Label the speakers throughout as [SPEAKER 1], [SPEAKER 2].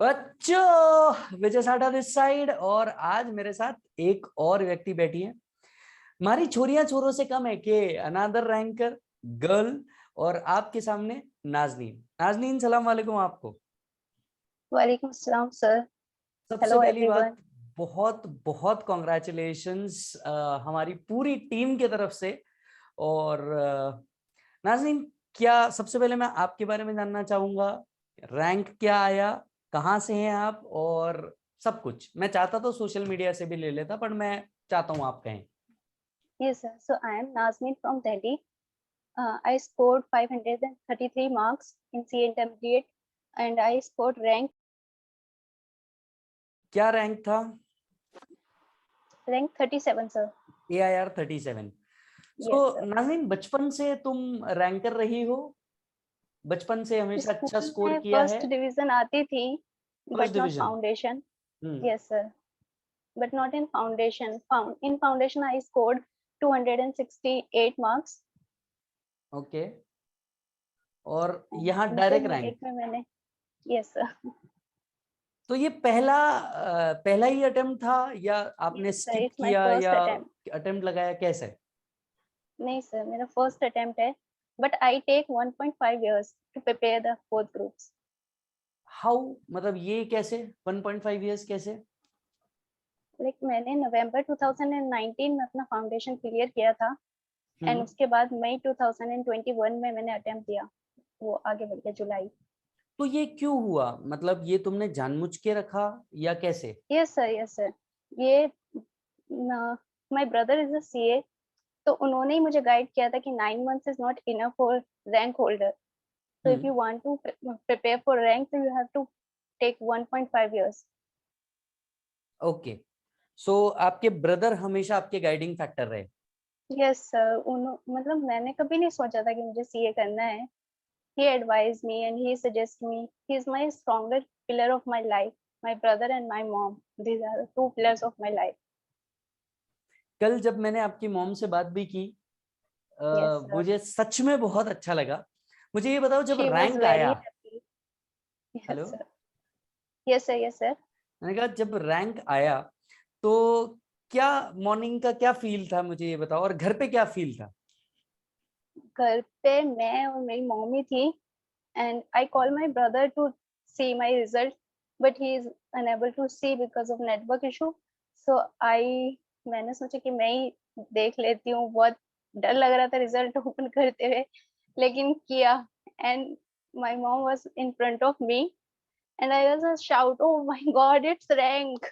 [SPEAKER 1] बच्चों, विजय साठा this side. और आज मेरे साथ एक और व्यक्ति बैठी है। हमारी छोरियां छोरों से कम है कि अनादर रैंकर गर्ल। और आपके सामने नाजनीन। नाजनीन, सलाम वालेकुम आपको।
[SPEAKER 2] वालेकुम अस्सलाम सर।
[SPEAKER 1] सबसे
[SPEAKER 2] हेलो
[SPEAKER 1] पहली बात,
[SPEAKER 2] एवरीवन।
[SPEAKER 1] बहुत बहुत कॉन्ग्रेचुलेशंस हमारी पूरी टीम की तरफ से। और नाजनीन, क्या सबसे पहले मैं आपके बारे में जानना चाहूंगा। रैंक क्या आया, कहाँ से हैं आप, और सब कुछ। मैं चाहता तो सोशल मीडिया से भी ले लेता, पर मैं चाहता हूँ आप कहें।
[SPEAKER 2] Yes sir. So I am Nazneen from Delhi. I scored 533 marks in CA Intermediate and I scored
[SPEAKER 1] क्या रैंक था?
[SPEAKER 2] rank 37 sir.
[SPEAKER 1] AIR 37। सो
[SPEAKER 2] Yes sir.
[SPEAKER 1] नाज़रीन, बचपन से तुम रैंकर रही हो? बचपन से हमेशा अच्छा
[SPEAKER 2] स्कूल
[SPEAKER 1] स्कोर
[SPEAKER 2] में
[SPEAKER 1] किया है?
[SPEAKER 2] फर्स्ट डिवीजन आती थी
[SPEAKER 1] first
[SPEAKER 2] but not
[SPEAKER 1] division.
[SPEAKER 2] foundation.
[SPEAKER 1] Hmm.
[SPEAKER 2] Yes sir. But not in foundation. In foundation I scored 268 marks.
[SPEAKER 1] Okay. और
[SPEAKER 2] And
[SPEAKER 1] यहाँ डायरेक्ट रैंक।
[SPEAKER 2] intermediate में मैंने yes sir.
[SPEAKER 1] तो ये पहला ही अटेम्प्ट था, या आपने
[SPEAKER 2] Yes sir.
[SPEAKER 1] Skip
[SPEAKER 2] It's my
[SPEAKER 1] किया,
[SPEAKER 2] first
[SPEAKER 1] या
[SPEAKER 2] attempt.
[SPEAKER 1] अटेम्प्ट लगाया, कैसे?
[SPEAKER 2] नहीं सर, मेरा फर्स्ट अटेम्प्ट है, but I take 1.5 years to prepare the fourth groups.
[SPEAKER 1] How, मतलब ये कैसे 1.5 इयर्स कैसे?
[SPEAKER 2] लाइक मैंने नवंबर 2019 में अपना फाउंडेशन क्लियर किया था एंड
[SPEAKER 1] हम्म।
[SPEAKER 2] उसके बाद मई 2021 में मैंने अटेम्प्ट दिया, वो आगे बढ़ गया जुलाई।
[SPEAKER 1] तो ये क्यों हुआ, मतलब ये तुमने जानबूझ के रखा या कैसे?
[SPEAKER 2] Yes sir, yes sir. ये my brother is a CA, तो उन्होंने ही मुझे गाइड किया था कि 9 months is not enough for rank holder. So if
[SPEAKER 1] hmm.
[SPEAKER 2] you want to prepare for rank, so you have to take 1.5 years.
[SPEAKER 1] Okay. सो आपके brother हमेशा आपके गाइडिंग फैक्टर रहे?
[SPEAKER 2] Yes sir. मतलब मैंने कभी नहीं सोचा था कि मुझे सीए करना है। He advise me and he suggest me. He is my stronger pillar of my life. My brother and my mom, these are two pillars of my life.
[SPEAKER 1] कल जब मैंने आपकी मॉम से बात भी की,
[SPEAKER 2] यस सर।
[SPEAKER 1] मुझे सच में बहुत अच्छा लगा। मुझे ये बताओ, जब
[SPEAKER 2] शी वाज
[SPEAKER 1] रैंक
[SPEAKER 2] वेरी
[SPEAKER 1] आया।
[SPEAKER 2] Happy.
[SPEAKER 1] Hello.
[SPEAKER 2] Yes sir. Yes sir, yes sir.
[SPEAKER 1] मैंने कहा जब रैंक आया तो क्या मॉर्निंग का क्या फील था, मुझे ये बताओ, और घर पे क्या फील था?
[SPEAKER 2] घर पे मैं और मेरी मम्मी थी and I call my brother to see my result, but he is unable to see because of network issue. So मैंने सोचा कि मैं ही देख लेती हूँ। बहुत डर लग रहा था रिजल्ट ओपन करते हुए, लेकिन किया and my mom was in front of me and I was a shout, oh my god, it's rank,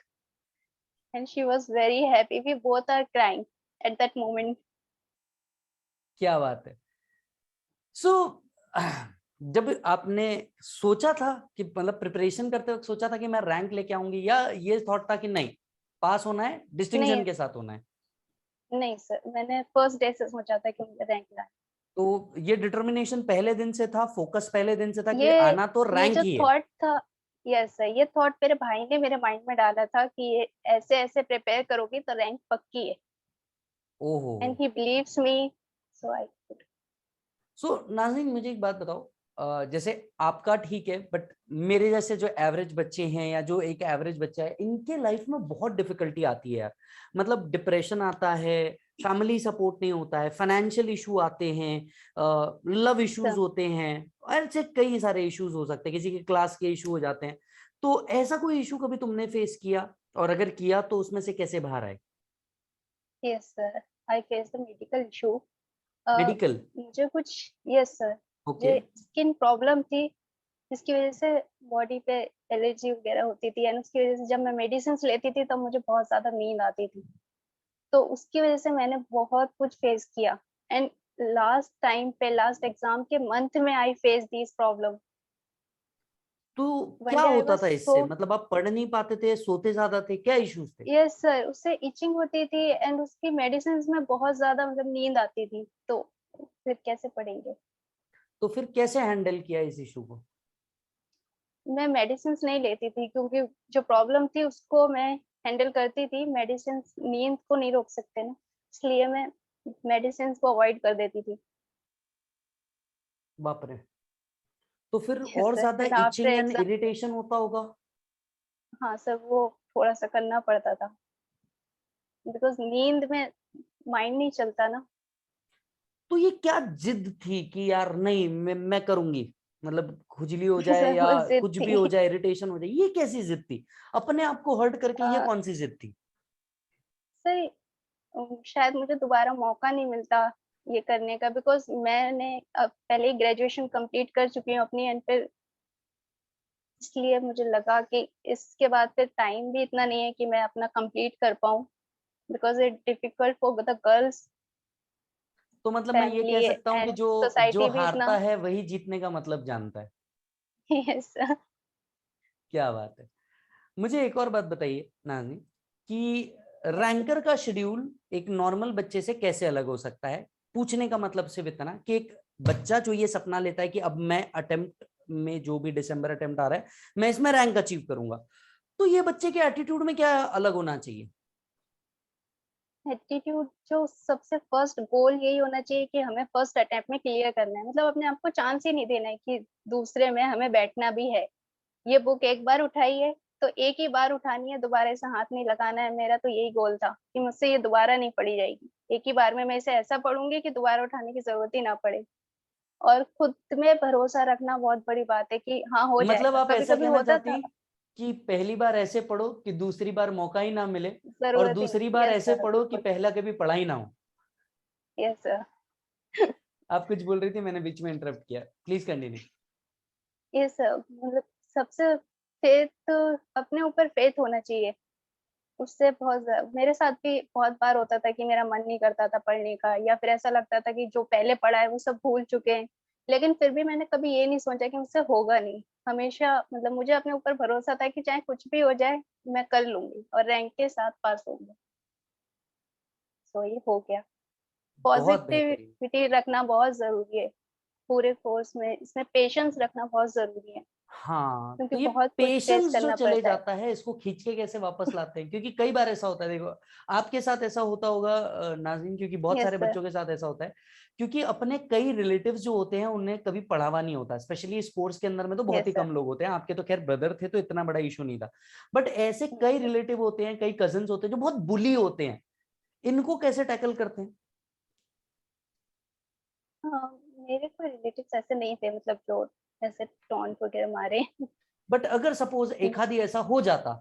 [SPEAKER 2] and she was very happy. We both are crying at that moment.
[SPEAKER 1] क्या बात है। सो जब आपने सोचा था कि, मतलब प्रिपरेशन करते वक्त सोचा था कि मैं रैंक लेके आऊंगी, या ये थॉट था कि नहीं, पास होना है,
[SPEAKER 2] नहीं,
[SPEAKER 1] डिस्टिंक्शन के साथ होना है?
[SPEAKER 2] नहीं सर, मैंने फर्स्ट डे से सोचा था कि मुझे रैंक लाना।
[SPEAKER 1] तो ये डिटर्मिनेशन पहले दिन से था, फोकस पहले दिन से था कि
[SPEAKER 2] ये
[SPEAKER 1] आना तो
[SPEAKER 2] ये
[SPEAKER 1] रैंक
[SPEAKER 2] जो
[SPEAKER 1] ही है?
[SPEAKER 2] थॉट था, यस सर, ये थॉट मेरे भाई ने मेरे माइंड में डाला था कि ये ऐसे ऐसे प्रिपेयर करोगी तो रैंक पक्की है,
[SPEAKER 1] ओहो।
[SPEAKER 2] And he believes me, so I could.
[SPEAKER 1] So नाज़रीन, मुझे एक बात बताओ। जैसे आपका ठीक है, बट मेरे जैसे जो एवरेज बच्चे हैं, या जो एक एवरेज बच्चा है, इनके लाइफ में बहुत डिफिकल्टी आती है यार। मतलब डिप्रेशन आता है, फैमिली सपोर्ट नहीं होता है, फाइनेंशियल इशू आते हैं, लव इश्यूज
[SPEAKER 2] सर,
[SPEAKER 1] होते हैं, ऐसे कई सारे इश्यूज हो सकते हैं, किसी के क्लास के इशू हो जाते हैं। तो ऐसा कोई इशू कभी तुमने फेस किया, और अगर किया तो उसमें से कैसे बाहर आए?
[SPEAKER 2] Yes sir, I face the medical issue.
[SPEAKER 1] Medical.
[SPEAKER 2] मुझे कुछ, यस सर,
[SPEAKER 1] ओके।
[SPEAKER 2] मुझे स्किन प्रॉब्लम थी जिसकी वजह से बॉडी पे एलर्जी वगैरह होती थी, एंड उसकी वजह से जब मैं मेडिसिन लेती थी तब मुझे बहुत ज्यादा नींद आती थी। तो उसकी वजह से मैंने बहुत कुछ फेस किया एंड लास्ट टाइम पे लास्ट एग्जाम के मंथ में आई फेस दिस प्रॉब्लम।
[SPEAKER 1] तो
[SPEAKER 2] वन
[SPEAKER 1] क्या
[SPEAKER 2] डे आई
[SPEAKER 1] होता
[SPEAKER 2] वाज
[SPEAKER 1] था
[SPEAKER 2] सो,
[SPEAKER 1] इससे, मतलब आप पढ़ नहीं पाते थे, सोते ज्यादा थे, क्या इश्यूज थे?
[SPEAKER 2] यस सर, उससे इचिंग होती थी एंड उसकी मेडिसिन में बहुत ज्यादा मतलब नींद आती थी, तो फिर कैसे पढ़ेंगे।
[SPEAKER 1] तो फिर कैसे हैंडल किया इस इशू को?
[SPEAKER 2] मैं मेडिसिन नहीं लेती थी क्योंकि जो प्रॉब्लम थी उसको मैं हैंडल करती थी। मेडिसिन नींद को नहीं रोक सकते ना, इसलिए मैं मेडिसिन को अवॉइड कर देती थी।
[SPEAKER 1] बाप रे। तो फिर
[SPEAKER 2] यस
[SPEAKER 1] और
[SPEAKER 2] सर,
[SPEAKER 1] ज्यादा
[SPEAKER 2] and after
[SPEAKER 1] etching and
[SPEAKER 2] exam,
[SPEAKER 1] irritation होता होगा?
[SPEAKER 2] हाँ सर, वो थोड़ा सा करना पड़ता था बिकॉज नींद में माइंड नहीं चलता ना।
[SPEAKER 1] तो ये क्या जिद थी कि यार नहीं मैं करूंगी, मतलब खुजली हो जाए
[SPEAKER 2] सर
[SPEAKER 1] या
[SPEAKER 2] वो जिद
[SPEAKER 1] कुछ भी हो
[SPEAKER 2] थी।
[SPEAKER 1] जाए, इरिटेशन हो जाए, ये कैसी जिद थी? अपने आप को हर्ट करके ये
[SPEAKER 2] अ,
[SPEAKER 1] कौन सी जिद थी?
[SPEAKER 2] सर शायद मुझे दोबारा मौका नहीं मिलता ये करने का बिकॉज मैंने पहले ही ग्रेजुएशन कंप्लीट कर चुकी हूँ अपनी एंड फिर इसलिए मुझे लगा कि इसके बाद फिर टाइम भी इतना नहीं है कि मैं अपना कंप्लीट कर पाऊँ because it difficult for the girls,
[SPEAKER 1] तो मतलब मैं ये कह
[SPEAKER 2] फैमिली
[SPEAKER 1] सकता हूँ कि
[SPEAKER 2] एंड
[SPEAKER 1] जो जो
[SPEAKER 2] सोसाइटी भी इतना।
[SPEAKER 1] हारता है वही जीतने का मतलब जानता है।
[SPEAKER 2] Yes sir.
[SPEAKER 1] क्या बात है। मुझे एक और बात बताइए नानी, कि
[SPEAKER 2] यस सर।
[SPEAKER 1] रैंकर का शेड्यूल एक नॉर्मल बच्चे से कैसे अलग हो सकता है? पूछने का मतलब सिर्फ इतना कि एक बच्चा जो ये सपना लेता है कि अब मैं अटेम्प्ट में, जो भी दिसंबर अटेम्प्ट आ रहा है, मैं इसमें रैंक अचीव करूंगा, तो ये बच्चे के एटीट्यूड में क्या अलग होना चाहिए?
[SPEAKER 2] एटीट्यूड जो सबसे फर्स्ट गोल यही होना चाहिए कि हमें फर्स्ट अटेम्प्ट में क्लियर करना है, मतलब अपने आप को चांस ही नहीं देना है कि दूसरे में हमें बैठना भी है। ये बुक एक बार उठाई है तो एक ही बार उठानी है, दोबारा इसे हाथ नहीं लगाना है। मेरा तो यही गोल था कि मुझसे ये दोबारा नहीं पढ़ी जाएगी, एक ही बार में मैं इसे ऐसा पढ़ूंगी कि दोबारा उठाने की जरूरत ही ना पड़े। और खुद में भरोसा रखना बहुत बड़ी बात है कि हाँ हो
[SPEAKER 1] मतलब
[SPEAKER 2] जाएगा,
[SPEAKER 1] आप
[SPEAKER 2] कभी
[SPEAKER 1] ऐसा
[SPEAKER 2] कभी
[SPEAKER 1] कहना
[SPEAKER 2] होता
[SPEAKER 1] चाहती
[SPEAKER 2] था।
[SPEAKER 1] हैं कि पहली बार ऐसे पढ़ो कि दूसरी बार मौका ही ना मिले, और
[SPEAKER 2] जरूरत ही
[SPEAKER 1] दूसरी
[SPEAKER 2] नहीं,
[SPEAKER 1] बार
[SPEAKER 2] यस
[SPEAKER 1] ऐसे
[SPEAKER 2] सर
[SPEAKER 1] पढ़ो कि
[SPEAKER 2] बिल्कुल।
[SPEAKER 1] पहला कभी पढ़ा ही ना हो?
[SPEAKER 2] Yes sir.
[SPEAKER 1] आप कुछ बोल रही थी, मैंने बीच में इंटरप्ट किया, प्लीज कंटिन्यू।
[SPEAKER 2] यस सर, मतलब सबसे फेथ, अपने ऊपर फेथ होना चाहिए। उससे मेरे साथ भी बहुत बार होता था कि मेरा मन नहीं करता था पढ़ने का, या फिर ऐसा लगता था कि जो पहले पढ़ा है वो सब भूल चुके हैं। लेकिन फिर भी मैंने कभी ये नहीं सोचा कि मुझसे होगा नहीं। हमेशा मतलब मुझे अपने ऊपर भरोसा था कि चाहे कुछ भी हो जाए मैं कर लूंगी और रैंक के साथ पास होंगी। सो ये हो गया।
[SPEAKER 1] बहुत बेहतरीन।
[SPEAKER 2] पॉजिटिविटी रखना बहुत जरूरी है पूरे कोर्स में, इसमें पेशेंस रखना बहुत जरूरी है
[SPEAKER 1] हाँ, तो
[SPEAKER 2] क्योंकि
[SPEAKER 1] ये
[SPEAKER 2] बहुत कुछ फेस
[SPEAKER 1] पेशेंस जो
[SPEAKER 2] करना
[SPEAKER 1] चले
[SPEAKER 2] पड़ता है।
[SPEAKER 1] जाता है, इसको खींच के कैसे वापस लाते हैं? क्योंकि कई बार ऐसा होता है, देखो आपके साथ ऐसा होता होगा नाज़रीन, क्योंकि बहुत
[SPEAKER 2] यस
[SPEAKER 1] सारे
[SPEAKER 2] सर।
[SPEAKER 1] बच्चों के साथ ऐसा होता है, क्योंकि अपने कई रिलेटिव्स जो होते हैं उन्हें कभी पढ़ावा नहीं होता, स्पेशली स्पोर्ट्स के अंदर में तो बहुत
[SPEAKER 2] यस
[SPEAKER 1] ही
[SPEAKER 2] सर।
[SPEAKER 1] कम लोग होते हैं। आपके तो खैर ब्रदर थे तो इतना बड़ा इशू नहीं था, बट ऐसे कई रिलेटिव होते हैं, कई कजिन्स होते हैं जो बहुत बुली होते हैं, इनको कैसे टैकल करते हैं?
[SPEAKER 2] हाँ, मेरे कोई रिलेटिव्स ऐसे नहीं थे मतलब जो ऐसे टॉन्ट वगैरह मारे।
[SPEAKER 1] बट अगर सपोज एक आधी ऐसा हो जाता,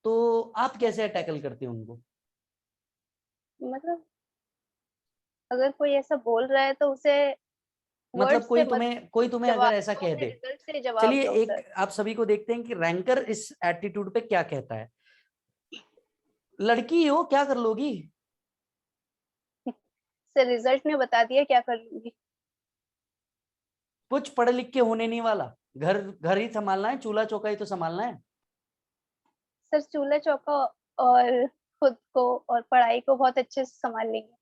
[SPEAKER 1] तो आप कैसे टैकल करते हैं उनको?
[SPEAKER 2] मतलब अगर कोई ऐसा बोल रहा है तो उसे वर्ड
[SPEAKER 1] मतलब
[SPEAKER 2] से मत
[SPEAKER 1] कोई तुम्हें अगर
[SPEAKER 2] जवाब
[SPEAKER 1] ऐसा
[SPEAKER 2] दो,
[SPEAKER 1] कह
[SPEAKER 2] अपने
[SPEAKER 1] दे,
[SPEAKER 2] रिजल्ट से जवाब
[SPEAKER 1] चलिए
[SPEAKER 2] दो
[SPEAKER 1] एक
[SPEAKER 2] सर।
[SPEAKER 1] आप सभी को देखते हैं कि रैंकर इस एटीट्यूड पे क्या कहता है। लड़की हो क्या कर लोगी?
[SPEAKER 2] सर रिजल्ट ने बता दिया क्या कर लूंगी।
[SPEAKER 1] कुछ पढ़ लिख के होने नहीं वाला, घर घर ही संभालना है, चूल्हा चौका ही तो संभालना है।
[SPEAKER 2] सर चूल्हा चौका और खुद को और पढ़ाई को बहुत अच्छे से संभाल लेंगे।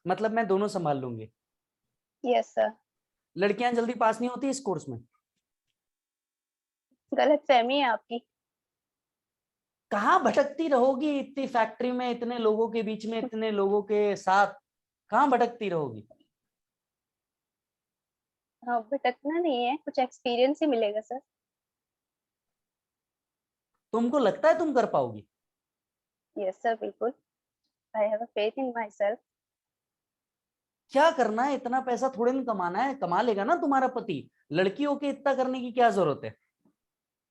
[SPEAKER 1] मतलब मैं दोनों संभाल लूंगी।
[SPEAKER 2] Yes sir.
[SPEAKER 1] लड़कियां जल्दी पास नहीं होती इस कोर्स में।
[SPEAKER 2] गलत फहमी है आपकी।
[SPEAKER 1] कहाँ भटकती रहोगी इतनी फैक्ट्री में, इतने लोगों के बीच में, इतने लोगों के साथ, कहाँ भटकती रहोगी?
[SPEAKER 2] हाँ, भटकना नहीं है, कुछ एक्सपीरियंस ही मिलेगा सर।
[SPEAKER 1] तुमको लगता है तुम कर पाओगी?
[SPEAKER 2] यस सर बिल्कुल। I have a faith in my self.
[SPEAKER 1] क्या करना है, इतना पैसा थोड़े ना कमाना है, कमा लेगा ना तुम्हारा पति। लड़कियों के इतना करने की क्या जरूरत है?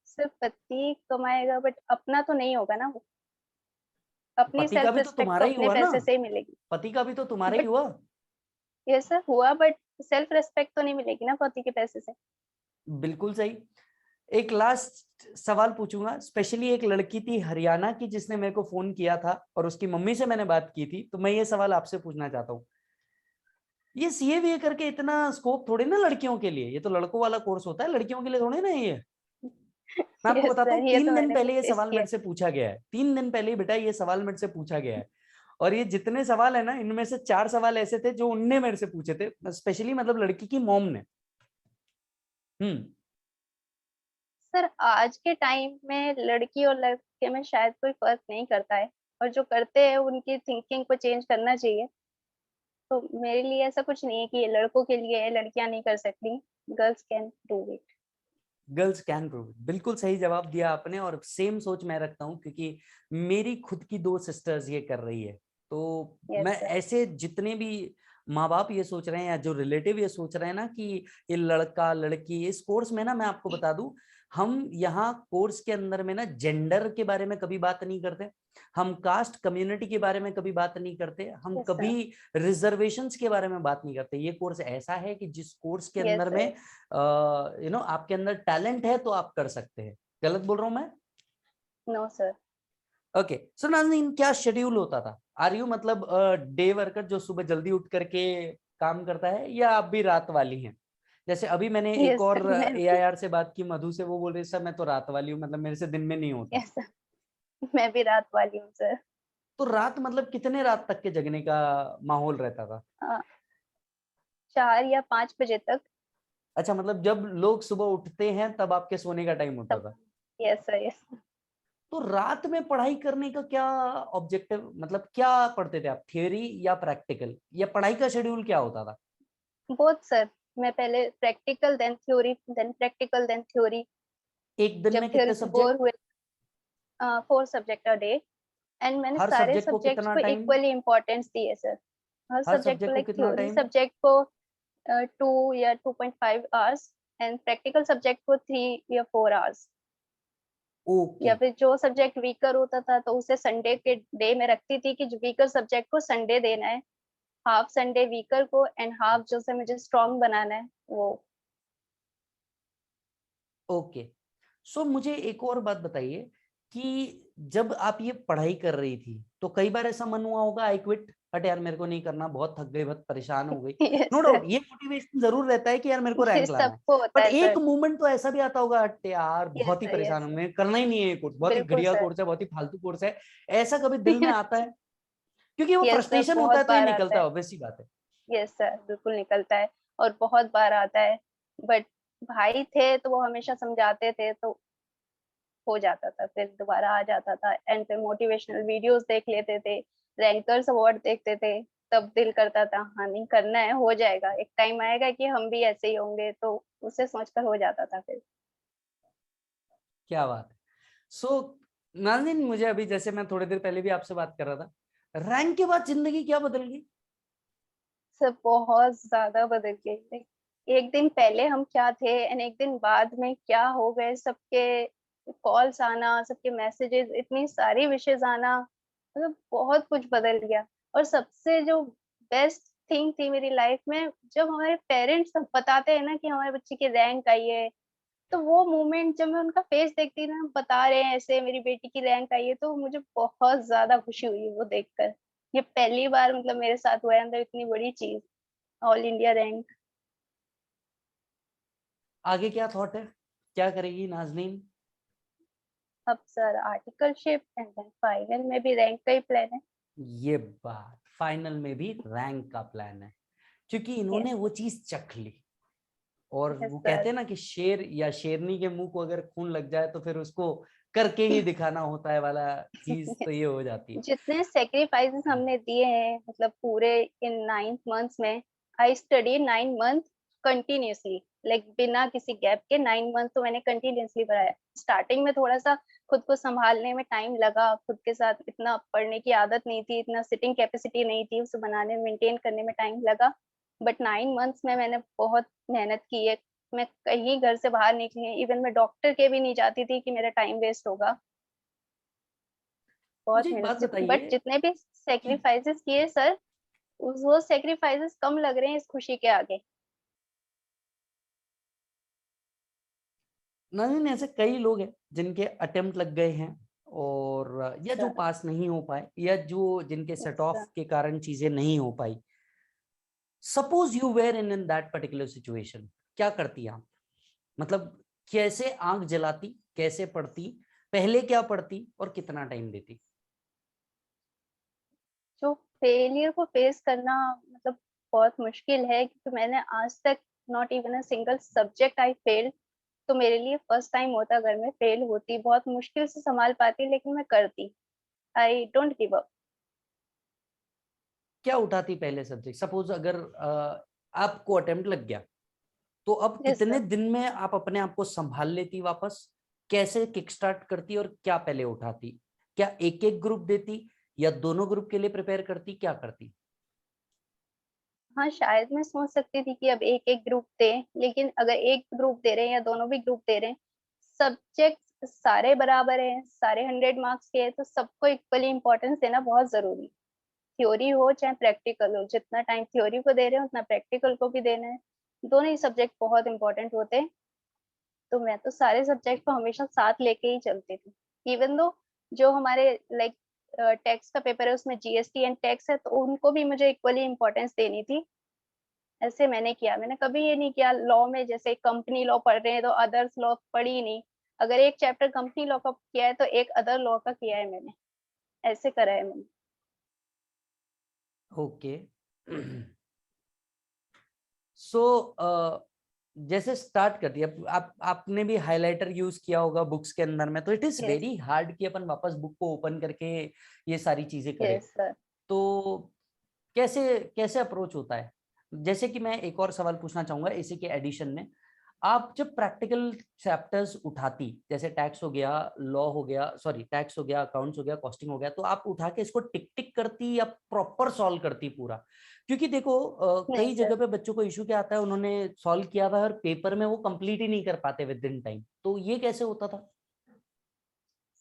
[SPEAKER 2] सिर्फ पति कमाएगा बट अपना तो नहीं होगा ना वो। अपनी
[SPEAKER 1] पति का
[SPEAKER 2] सेल्फ
[SPEAKER 1] भी तो
[SPEAKER 2] रिस्पेक्ट तो
[SPEAKER 1] तुम्हारा ही
[SPEAKER 2] अपने
[SPEAKER 1] हुआ ना,
[SPEAKER 2] पैसे से ही मिलेगी।
[SPEAKER 1] पति का भी तो तुम्हारा ही
[SPEAKER 2] बट
[SPEAKER 1] हुआ।
[SPEAKER 2] ये सर हुआ बट सेल्फ रिस्पेक्ट तो नहीं मिलेगी ना पति के पैसे से।
[SPEAKER 1] बिल्कुल सही। एक लास्ट सवाल पूछूंगा, स्पेशली एक लड़की थी हरियाणा की जिसने मेरे को फोन किया था और उसकी मम्मी से मैंने बात की थी, तो मैं ये सवाल आपसे पूछना चाहता हूँ। ये सीए करके इतना स्कोप थोड़ी ना लड़कियों के लिए, ये तो लड़कों वाला कोर्स होता है, लड़कियों के लिए थोड़ी ना है ये। मैं आपको
[SPEAKER 2] यस
[SPEAKER 1] बताता
[SPEAKER 2] सर,
[SPEAKER 1] हूँ,
[SPEAKER 2] ये तो
[SPEAKER 1] 3 दिन
[SPEAKER 2] मैंने भी
[SPEAKER 1] पहले ये
[SPEAKER 2] फेस
[SPEAKER 1] सवाल
[SPEAKER 2] किया
[SPEAKER 1] मेरे से पूछा गया है, 3 दिन पहले ही बेटा ये सवाल मेरे से पूछा गया है। और ये जितने सवाल है ना, इनमें से 4 सवाल ऐसे थे जो उनने मेरे से पूछे थे, स्पेशली मतलब लड़की की मॉम ने। हम्म।
[SPEAKER 2] सर आज के टाइम में लड़की और लड़के में शायद कोई फर्क नहीं करता है, और जो करते हैं उनकी थिंकिंग को चेंज करना चाहिए। तो मेरे लिए ऐसा कुछ नहीं है कि ये लड़कों के लिए है, लड़कियां नहीं कर सकती। Girls can do it.
[SPEAKER 1] Girls can prove. बिल्कुल सही जवाब दिया आपने, और सेम सोच मैं रखता हूँ, क्योंकि मेरी खुद की 2 सिस्टर्स ये कर रही है। तो
[SPEAKER 2] यस
[SPEAKER 1] मैं
[SPEAKER 2] सर।
[SPEAKER 1] ऐसे जितने भी माँ बाप ये सोच रहे हैं या जो रिलेटिव ये सोच रहे हैं ना कि ये लड़का लड़की, इस कोर्स में ना मैं आपको बता दूं, हम यहाँ कोर्स के अंदर में ना जेंडर के बारे में कभी बात नहीं करते, हम कास्ट कम्युनिटी के बारे में कभी बात नहीं करते, हम
[SPEAKER 2] यस
[SPEAKER 1] कभी
[SPEAKER 2] सर।
[SPEAKER 1] रिजर्वेशंस के बारे में बात नहीं करते। ये कोर्स ऐसा है कि जिस कोर्स के
[SPEAKER 2] यस
[SPEAKER 1] अंदर में
[SPEAKER 2] सर।
[SPEAKER 1] आपके अंदर टैलेंट है तो आप कर सकते हैं। गलत बोल रहा हूं मैं?
[SPEAKER 2] No sir.
[SPEAKER 1] Okay, so Nazneen, क्या शेड्यूल होता था? आर यू मतलब डे वर्कर जो सुबह जल्दी उठ करके काम करता है, या आप भी रात वाली हैं? जैसे अभी मैंने एक
[SPEAKER 2] यस
[SPEAKER 1] और
[SPEAKER 2] सर मैं भी।
[SPEAKER 1] एआईआर से बात की, मधु से, वो बोल रही सर मैं तो रात वाली हूँ, मतलब मेरे से दिन में नहीं होता।
[SPEAKER 2] यस सर मैं भी रात वाली हूँ सर।
[SPEAKER 1] तो रात मतलब कितने रात तक के जगने का माहौल रहता था?
[SPEAKER 2] 4 या 5 बजे तक।
[SPEAKER 1] अच्छा, मतलब जब लोग सुबह उठते हैं तब आपके सोने का टाइम होता
[SPEAKER 2] तब।
[SPEAKER 1] था?
[SPEAKER 2] Yes sir yes.
[SPEAKER 1] तो रात में पढ़ाई करने का क्या ऑब्जेक्टिव, मतलब क्या पढ़ते थे आप, थियोरी या प्रैक्टिकल, या पढ़ाई का शेड्यूल क्या होता था?
[SPEAKER 2] Both sir. मैं पहले practical then theory then practical then theory.
[SPEAKER 1] एक दिन
[SPEAKER 2] जब
[SPEAKER 1] में
[SPEAKER 2] थ्योरी
[SPEAKER 1] कितने
[SPEAKER 2] से बोर
[SPEAKER 1] सब्जेक्ट?
[SPEAKER 2] हुए 4 सब्जेक्ट अ डे। एंड मैंने
[SPEAKER 1] हर
[SPEAKER 2] सारे
[SPEAKER 1] सब्जेक्ट को
[SPEAKER 2] सब्जेक्ट्स
[SPEAKER 1] कितना
[SPEAKER 2] को
[SPEAKER 1] टाइम?
[SPEAKER 2] इक्वली इम्पोर्टेंस दिए सर। हर
[SPEAKER 1] हर
[SPEAKER 2] सब्जेक्ट को
[SPEAKER 1] सब्जेक्ट को
[SPEAKER 2] लाइक
[SPEAKER 1] कितना
[SPEAKER 2] थ्योरी
[SPEAKER 1] टाइम?
[SPEAKER 2] सब्जेक्ट को 2 या 2.5 आवर्स एंड प्रैक्टिकल सब्जेक्ट को 3 या 4 आवर्स।
[SPEAKER 1] ओके।
[SPEAKER 2] या फिर जो सब्जेक्ट वीकर होता था तो उसे संडे के डे में रखती थी कि जो वीकर सब्जेक्ट को संडे देना है, हाफ संडे वीकर को एंड हाफ जो से मुझे स्ट्रॉन्ग बनाना है वो।
[SPEAKER 1] ओके, सो मुझे एक और बात बताइए कि जब आप ये पढ़ाई कर रही थी तो कई बार ऐसा मन हुआ होगा आई क्विट, हट यार मेरे को नहीं करना, बहुत थक गई, बहुत परेशान हो गई।
[SPEAKER 2] Yes
[SPEAKER 1] no
[SPEAKER 2] sir.
[SPEAKER 1] डाउट ये मोटिवेशन जरूर रहता है कि यार मेरे को
[SPEAKER 2] ये
[SPEAKER 1] रैंक लाना है,
[SPEAKER 2] सबको होता
[SPEAKER 1] बट
[SPEAKER 2] है
[SPEAKER 1] एक
[SPEAKER 2] सर।
[SPEAKER 1] मोमेंट तो ऐसा भी आता होगा, हट यार
[SPEAKER 2] यस
[SPEAKER 1] बहुत ही
[SPEAKER 2] सर
[SPEAKER 1] परेशान
[SPEAKER 2] यस
[SPEAKER 1] हूं,
[SPEAKER 2] सर।
[SPEAKER 1] मैं करना ही नहीं है ये कोर्स, बहुत ही
[SPEAKER 2] बिल्कुल
[SPEAKER 1] घटिया
[SPEAKER 2] सर।
[SPEAKER 1] कोर्स है, बहुत ही फालतू कोर्स है, ऐसा कभी दिल में आता है? क्योंकि वो
[SPEAKER 2] यस सर
[SPEAKER 1] फ्रस्ट्रेशन होता
[SPEAKER 2] बहुत
[SPEAKER 1] है तो ये
[SPEAKER 2] बार आता
[SPEAKER 1] निकलता
[SPEAKER 2] है।
[SPEAKER 1] है, ऑब्वियस सी बात है।
[SPEAKER 2] यस सर बिल्कुल निकलता है और बहुत बार आता है। बट भाई थे तो वो हमेशा समझाते थे तो हो जाता था, फिर दोबारा आ जाता था। एंड फिर मोटिवेशनल वीडियोस देख लेते थे, रैंकर्स अवार्ड देखते थे। तब दिल करता था हाँ नहीं करना है, हो जाएगा, एक टाइम आएगा कि हम भी ऐसे ही होंगे, तो उसे सोचकर हो जाता था फिर।
[SPEAKER 1] क्या बात है। सो नाज़नीन, मुझे अभी, जैसे मैं थोड़ी देर पहले भी आपसे बात कर रहा था, रैंक के बाद जिंदगी क्या बदल गई?
[SPEAKER 2] सब बहुत ज्यादा बदल गई। Like, एक दिन पहले हम क्या थे एंड एक दिन बाद में क्या हो गए, सबके कॉल्स आना, सबके मैसेजेस, इतनी सारी विशेष आना, मतलब बहुत कुछ बदल गया। और सबसे जो बेस्ट थिंग थी मेरी लाइफ में, जब हमारे पेरेंट्स बताते हैं ना कि हमारे बच्चे की रैंक आई है, तो वो मोमेंट जब मैं उनका फेस देखती ना, बता रहे हैं ऐसे मेरी बेटी की रैंक आई है, तो मुझे बहुत ज्यादा खुशी हुई वो देखकर। ये पहली बार मतलब मेरे साथ हुआ है अंदर इतनी बड़ी चीज, ऑल इंडिया रैंक।
[SPEAKER 1] आगे क्या थॉट है, क्या करेगी नाज़नीन?
[SPEAKER 2] अब sir articleship and then final में भी रैंक का ही प्लान है।
[SPEAKER 1] ये बात, फाइनल में भी रैंक का प्लान है, क्योंकि इन्होंने
[SPEAKER 2] यस
[SPEAKER 1] वो चीज चख ली। और
[SPEAKER 2] यस
[SPEAKER 1] वो
[SPEAKER 2] सर।
[SPEAKER 1] कहते हैं ना कि शेर या शेरनी के मुंह को अगर खून लग जाए तो फिर उसको करके ही दिखाना होता है वाला चीज तो ये हो जाती है।
[SPEAKER 2] जितने सेक्रीफाइसेस हमने दिए हैं मतलब पूरे इन 9 मंथ्स में, I study 9 month continuously, like बिना किसी गैप के 9 मंथ तो मैंने कंटिन्यूसली पढ़ाया। स्टार्टिंग में थोड़ा सा खुद को संभालने में टाइम लगा, खुद के साथ इतना पढ़ने की आदत नहीं थी, इतना सिटिंग कैपेसिटी नहीं थी, उसे बनाने मेंटेन करने में टाइम लगा। बट 9 मंथ्स में मैंने बहुत मेहनत की है। मैं कहीं घर से बाहर निकली, इवन मैं डॉक्टर के भी नहीं जाती थी कि मेरा टाइम वेस्ट होगा। बहुत
[SPEAKER 1] मुझे एक बात
[SPEAKER 2] मेहनत, बट
[SPEAKER 1] बताइए
[SPEAKER 2] जितने भी
[SPEAKER 1] कि
[SPEAKER 2] सेक्रीफाइसेस किए सर, वो सेक्रीफाइसेस कम लग रहे हैं इस खुशी के आगे।
[SPEAKER 1] नहीं, ऐसे कई लोग हैं जिनके अटेम्प्ट लग गए हैं, और या जो
[SPEAKER 2] सर
[SPEAKER 1] पास नहीं हो पाए, या जो जिनके सेट
[SPEAKER 2] सर
[SPEAKER 1] ऑफ के कारण चीजें नहीं हो पाई। Suppose you were in that particular situation, क्या करती आप? मतलब कैसे आंख जलाती, कैसे पढ़ती, पहले क्या पढ़ती और कितना टाइम देती?
[SPEAKER 2] जो फेलियर को फेस करना मतलब बहुत मुश्किल है, क्योंकि मैंने आज तक not even a single subject I failed. तो मेरे लिए फर्स्ट टाइम होता अगर मैं फेल होती, बहुत मुश्किल से संभाल पाती, लेकिन मैं करती। I don't give up.
[SPEAKER 1] क्या उठाती पहले सब्जेक्ट? सपोज अगर आपको अटेम्प्ट लग गया तो अब
[SPEAKER 2] Yes,
[SPEAKER 1] कितने
[SPEAKER 2] sir.
[SPEAKER 1] दिन में आप अपने आप को संभाल लेती वापस? कैसे किक स्टार्ट करती और क्या पहले उठाती? क्या एक एक ग्रुप देती या दोनों ग्रुप के लिए प्रिपेयर करती, क्या करती?
[SPEAKER 2] हाँ, शायद मैं सोच सकती थी कि अब एक एक ग्रुप दें, लेकिन अगर एक ग्रुप दे रहे हैं या दोनों भी ग्रुप दे रहे हैं, सब्जेक्ट सारे बराबर हैं, सारे 100 मार्क्स के हैं, तो सबको इक्वली इम्पोर्टेंस देना बहुत जरूरी। थ्योरी हो चाहे प्रैक्टिकल हो, जितना टाइम थ्योरी को दे रहे हैं उतना प्रैक्टिकल को भी देना है। दोनों ही सब्जेक्ट बहुत इंपॉर्टेंट होते हैं। तो मैं तो सारे सब्जेक्ट को हमेशा साथ लेके ही चलती थी। इवन दो जो हमारे लाइक टैक्स का पेपर है उसमें जीएसटी एंड टैक्स है, तो उनको भी मुझे इक्वली इम्पोर्टेंस देनी थी। ऐसे मैंने किया। मैंने कभी ये नहीं किया लॉ में जैसे कंपनी लॉ पढ़ रहे हैं तो अदर्स लॉ पढ़ी ही नहीं। अगर एक चैप्टर कंपनी लॉ का किया है तो एक अदर लॉ का किया है मैंने। ऐसे करा है मैंने।
[SPEAKER 1] ओके। सो जैसे स्टार्ट कर दिया आप, आपने भी हाइलाइटर यूज किया होगा बुक्स के अंदर में, तो it is
[SPEAKER 2] yes,
[SPEAKER 1] very hard कि अपन वापस बुक को ओपन करके ये सारी चीजें करें।
[SPEAKER 2] Yes sir.
[SPEAKER 1] तो कैसे कैसे अप्रोच होता है? जैसे कि मैं एक और सवाल पूछना चाहूंगा इसी के एडिशन में, आप जब प्रैक्टिकल चैप्टर्स उठाती, जैसे टैक्स हो गया, लॉ हो गया, सॉरी टैक्स हो गया, अकाउंट्स हो गया, कॉस्टिंग हो गया, तो आप उठा के इसको टिक टिक करती या प्रॉपर सॉल्व करती पूरा? क्योंकि देखो
[SPEAKER 2] नहीं
[SPEAKER 1] कई
[SPEAKER 2] सर।
[SPEAKER 1] जगह पे बच्चों को इशू क्या आता है, उन्होंने सॉल्व किया हुआ है और पेपर में वो कंप्लीट ही नहीं कर पाते विद इन टाइम, तो ये कैसे होता था?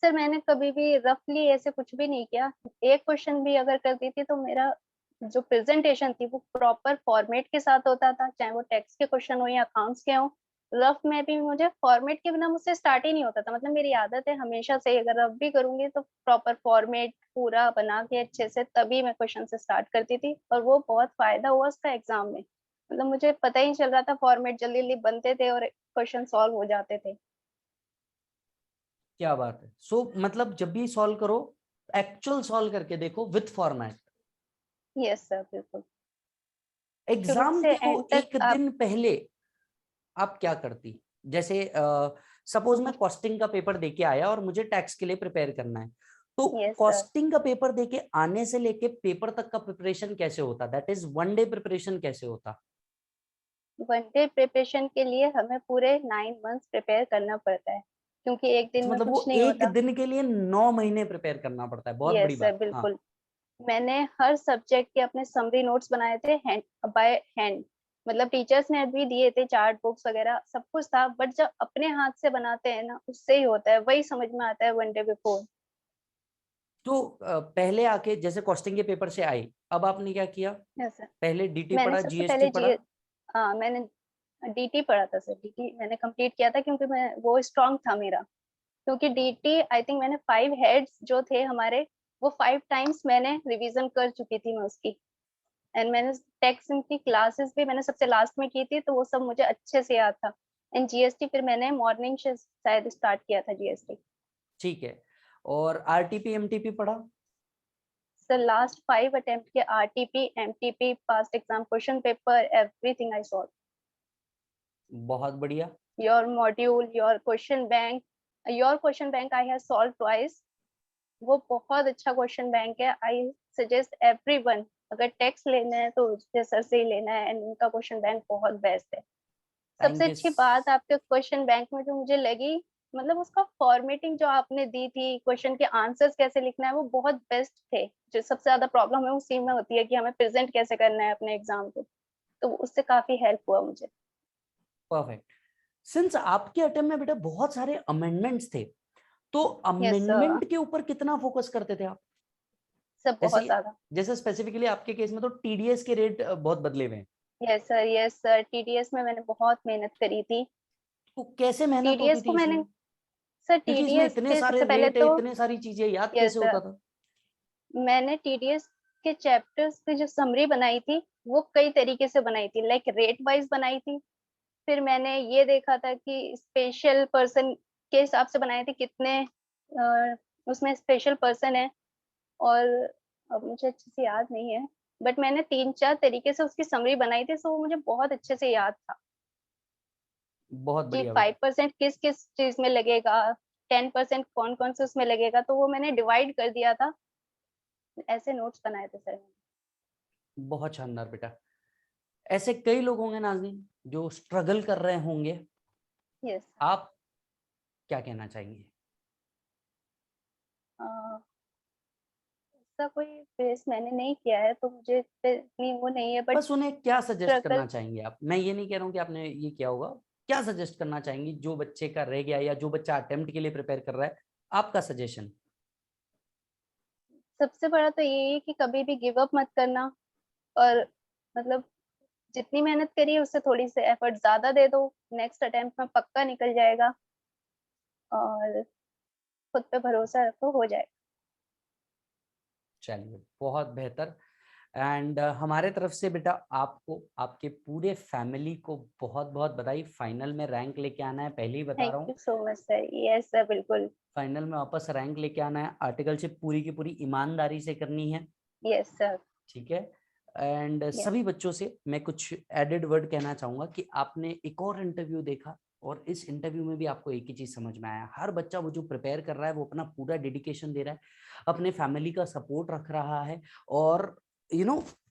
[SPEAKER 2] सर मैंने कभी भी रफली ऐसे कुछ भी नहीं किया। एक क्वेश्चन भी अगर करती थी तो मेरा जो प्रेजेंटेशन थी वो प्रॉपर फॉर्मेट के साथ होता था, चाहे वो टैक्स के क्वेश्चन हो या अकाउंट्स के हो। रफ में भी मुझे फॉर्मेट के बिना मुझसे स्टार्ट ही नहीं होता था। मतलब मेरी आदत है हमेशा से अगर रफ भी करूंगी तो प्रॉपर फॉर्मेट पूरा बना के अच्छे से तभी मैं क्वेश्चन से स्टार्ट करती थी, और वो बहुत फायदा हुआ उसका एग्जाम में। मतलब मुझे पता ही नहीं चल रहा था, फॉर्मेट जल्दी जल्दी बनते थे और क्वेश्चन सॉल्व हो जाते थे।
[SPEAKER 1] क्या बात है। सो मतलब जब भी सॉल्व करो, एक्चुअल सॉल्व करके देखो विथ फॉर्मेट।
[SPEAKER 2] यस सर, बिल्कुल। शुरू
[SPEAKER 1] एग्जाम
[SPEAKER 2] से
[SPEAKER 1] के वो
[SPEAKER 2] एंड तक
[SPEAKER 1] एक
[SPEAKER 2] आप।
[SPEAKER 1] दिन पहले आप क्या करती? जैसे सपोज मैं कॉस्टिंग का पेपर देके आया और मुझे टैक्स के लिए प्रिपेयर करना है, तो
[SPEAKER 2] यस सर।
[SPEAKER 1] कॉस्टिंग का पेपर देके आने से लेके पेपर तक का प्रिपरेशन कैसे होता, that is one day preparation कैसे होता?
[SPEAKER 2] वन डे प्रिपरेशन के लिए हमें पूरे 9 मंथ्स प्रिपेयर करना पड़ता है, क्योंकि एक दिन
[SPEAKER 1] अच्छा,
[SPEAKER 2] में
[SPEAKER 1] मतलब
[SPEAKER 2] कुछ
[SPEAKER 1] वो
[SPEAKER 2] नहीं
[SPEAKER 1] एक
[SPEAKER 2] होता।
[SPEAKER 1] दिन के लिए 9 महीने प्रिपेयर करना पड़ता है, बहुत बड़ी
[SPEAKER 2] यस सर,
[SPEAKER 1] बात। हाँ।
[SPEAKER 2] बिल्कुल। मैंने हर सब्जेक्ट के अपने समरी नोट्स बनाए थे हैंड बाय हैंड। मतलब टीचर्स ने भी दिए थे चार्ट बुक्स वगैरह सब कुछ था, बट जब अपने हाथ से बनाते हैं ना उससे ही होता है, वही समझ में आता है वन डे बिफोर।
[SPEAKER 1] तो पहले आके जैसे कॉस्टिंग के पेपर से आई, अब आपने क्या किया?
[SPEAKER 2] Yes sir.
[SPEAKER 1] पहले डीटी
[SPEAKER 2] मैंने
[SPEAKER 1] पढ़ा,
[SPEAKER 2] सबसे
[SPEAKER 1] जीएसटी
[SPEAKER 2] पहले
[SPEAKER 1] पढ़ा?
[SPEAKER 2] जी, हाँ मैंने डीटी पढ़ा था सर। डीटी मैंने कंप्लीट किया था क्योंकि मैं वो स्ट्रांग था मेरा। क्योंकि डीटी आई थिंक मैंने 5 हेड्स जो थे हमारे, वो 5 टाइम्स मैंने रिवीजन कर चुकी थी मैं उसकी। एंड मैंने टेक्स्ट की क्लासेस भी मैंने सबसे लास्ट में की थी, तो वो सब मुझे अच्छे से याद था। एंड जीएसटी फिर मैंने मॉर्निंग से शायद स्टार्ट किया था जीएसटी।
[SPEAKER 1] ठीक है। और आरटीपी एमटीपी पढ़ा?
[SPEAKER 2] सर लास्ट 5 अटेम्प्ट के RTP MTP past exam question paper everything I solve.
[SPEAKER 1] बहुत बढ़िया।
[SPEAKER 2] Your module, your question bank I have solve twice. वो बहुत अच्छा क्वेश्चन बैंक है। आई सजेस्ट एवरीवन, अगर टेक्स्ट लेना है तो उसके सर से ही लेना है, एंड उनका क्वेश्चन बैंक बहुत बेस्ट है। सबसे
[SPEAKER 1] थैंक यू।
[SPEAKER 2] अच्छी बात आपके क्वेश्चन बैंक में जो मुझे लगी, मतलब उसका फॉर्मेटिंग जो आपने दी थी, क्वेश्चन के आंसर्स कैसे लिखना है, वो बहुत बेस्ट थे। जो सबसे ज्यादा प्रॉब्लम है उसी में होती है कि हमें प्रेजेंट कैसे करना है अपने एग्जाम को। तो उससे काफी हेल्प हुआ मुझे।
[SPEAKER 1] परफेक्ट। सिंस आपके अटेम्प्ट में बेटा बहुत सारे अमेंडमेंट्स थे, तो
[SPEAKER 2] यस सर।
[SPEAKER 1] अमेंडमेंट के ऊपर कितना फोकस करते थे आप?
[SPEAKER 2] सब
[SPEAKER 1] जैसे
[SPEAKER 2] बहुत ज्यादा।
[SPEAKER 1] जैसे स्पेसिफिकली आपके केस में तो टीडीएस के रेट बहुत बदले हुए हैं,
[SPEAKER 2] yes sir, yes sir. TDS में मैंने बहुत मेहनत करी थी।
[SPEAKER 1] तो कैसे मेहनत होती
[SPEAKER 2] टीडीएस
[SPEAKER 1] थी
[SPEAKER 2] को मैंने,
[SPEAKER 1] इसमें?
[SPEAKER 2] सर
[SPEAKER 1] क्योंकि इसमें
[SPEAKER 2] टीडीएस
[SPEAKER 1] इतने
[SPEAKER 2] के
[SPEAKER 1] सारे
[SPEAKER 2] सबसे पहले
[SPEAKER 1] रेट है,
[SPEAKER 2] तो,
[SPEAKER 1] इतने सारी चीजें, याद
[SPEAKER 2] यस
[SPEAKER 1] कैसे होता
[SPEAKER 2] सर,
[SPEAKER 1] था?
[SPEAKER 2] मैंने टीडीएस के चैप्टर्स की जो समरी बनाई थी वो कई तरीके से बनाई थी, लाइक रेट वाइज बनाई थी। फिर मैंने ये देखा था कि स्पेशल पर्सन के हिसाब से बनाए थे कितने उसमें स्पेशल पर्सन है। और अब मुझे अच्छे से याद नहीं है, बट मैंने 3-4 तरीके से उसकी समरी बनाई थी, सो वो मुझे बहुत अच्छे से याद था
[SPEAKER 1] बहुत
[SPEAKER 2] कि
[SPEAKER 1] बढ़िया बेटा।
[SPEAKER 2] 5% किस किस चीज में लगेगा, 10% कौन कौन से उसमें लगेगा, तो वो मैंने डिवाइड कर दिया था। ऐसे नोट्स बनाए थे सर।
[SPEAKER 1] बहुत शानदार बेटा। ऐसे कई लोग होंगे नाज़नीन जो स्ट्रगल कर रहे होंगे,
[SPEAKER 2] यस।
[SPEAKER 1] आप क्या कहना चाहेंगे?
[SPEAKER 2] ऐसा कोई फेस मैंने नहीं किया है, तो मुझे इस पे इतनी वो नहीं है, बट
[SPEAKER 1] बस उन्हें क्या सजेस्ट करना
[SPEAKER 2] स्ट्रगल
[SPEAKER 1] चाहेंगे आप? मैं ये नहीं कह रहा हूँ कि आपने ये किया होगा, क्या सजेस्ट करना चाहेंगी जो बच्चे का रह गया या जो बच्चा अटेम्प्ट के लिए प्रिपेयर कर रहा है, आपका सजेशन?
[SPEAKER 2] सबसे बड़ा तो यही है कि कभी भी गिव अप मत करना, और मतलब जितनी मेहनत करी है उससे थोड़ी सी एफर्ट ज़्यादा दे दो, नेक्स्ट अटेम्प्ट में पक्का निकल जाएगा, और खुद पे भरोसा रखो, हो जाएगा।
[SPEAKER 1] चलिए, बहुत बेहतर। एंड हमारे तरफ से बेटा आपको, आपके पूरे फैमिली को बहुत-बहुत बधाई। फाइनल में रैंक लेके आना है, पहले ही बता
[SPEAKER 2] थैंक
[SPEAKER 1] रहा हूँ।
[SPEAKER 2] You so much sir. Yes sir, बिल्कुल।
[SPEAKER 1] फाइनल में वापस रैंक लेके आना है, आर्टिकलशिप पूरी की पूरी ईमानदारी से करनी है,
[SPEAKER 2] यस सर।
[SPEAKER 1] ठीक है? And
[SPEAKER 2] yes.
[SPEAKER 1] सभी बच्चों से मैं कुछ एडेड वर्ड कहना चाहूँगा कि आपने एक और इंटरव्यू देखा और इस इंटरव्यू में भी आपको एक ही चीज़ समझ में आया, हर बच्चा वो जो प्रिपेयर कर रहा है, वो अपना पूरा डेडिकेशन दे रहा है, अपने फैमिली का सपोर्ट रख रहा है और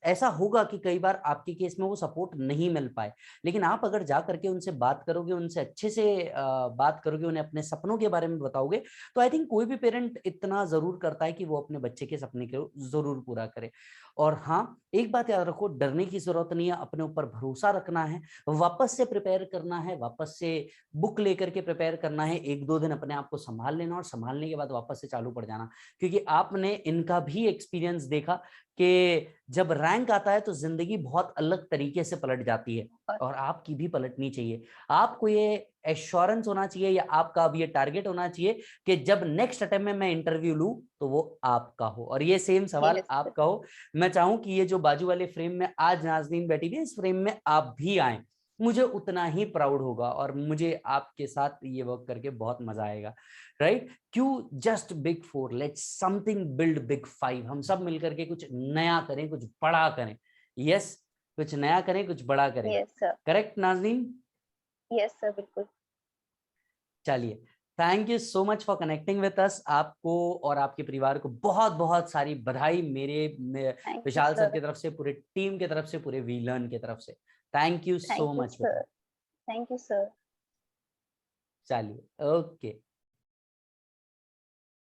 [SPEAKER 1] ऐसा होगा कि कई बार आपके केस में वो सपोर्ट नहीं मिल पाए, लेकिन आप अगर जा करके उनसे बात करोगे, उनसे अच्छे से बात करोगे, उन्हें अपने सपनों के बारे में बताओगे, तो आई थिंक कोई भी पेरेंट इतना ज़रूर करता है कि वो अपने बच्चे के सपने को ज़रूर पूरा करे। और हाँ, एक बात याद रखो, डरने की ज़रूरत नहीं है, अपने ऊपर भरोसा रखना है, वापस से प्रिपेयर करना है, वापस से बुक लेकर के प्रिपेयर करना है, 1-2 दिन अपने आप को सँभाल लेना और सँभालने के बाद वापस से चालू पड़ जाना। क्योंकि आपने इनका भी एक्सपीरियंस देखा कि जब रैंक आता है तो ज़िंदगी बहुत अलग तरीके से पलट जाती है
[SPEAKER 2] और
[SPEAKER 1] और आपकी भी पलटनी चाहिए। आपको ये एश्योरेंस होना चाहिए या आपका अब ये टारगेट होना चाहिए कि जब नेक्स्ट अटेम्प्ट में मैं इंटरव्यू लूँ, तो वो आपका हो और ये सेम सवाल
[SPEAKER 2] यस सर।
[SPEAKER 1] आपका हो। मैं चाहूँ कि ये जो बाजू वाले फ्रेम में आज नाज़नीन बैठी हुई है, इस फ्रेम में आप भी आएँ। मुझे उतना ही प्राउड होगा और मुझे आपके साथ ये वर्क करके बहुत मज़ा आएगा, राइट? क्यों just big 4, let's something build big 5। हम सब मिलकर के कुछ नया करें, कुछ बड़ा करें। यस, कुछ नया करें, कुछ बड़ा करें।
[SPEAKER 2] Yes sir.
[SPEAKER 1] Correct Nazneen?
[SPEAKER 2] Yes sir, बिल्कुल।
[SPEAKER 1] चलिए, thank you so much for connecting with us. आपको और आपके परिवार को बहुत-बहुत सारी बधाई
[SPEAKER 2] thank you
[SPEAKER 1] Vishal sir
[SPEAKER 2] sir.
[SPEAKER 1] की तरफ से, पूरे टीम की तरफ से, पूरे वी लर्न की तरफ से। Thank you
[SPEAKER 2] thank
[SPEAKER 1] so
[SPEAKER 2] you
[SPEAKER 1] much
[SPEAKER 2] sir.
[SPEAKER 1] बेटा।
[SPEAKER 2] Thank you sir.
[SPEAKER 1] चलिए, ओके।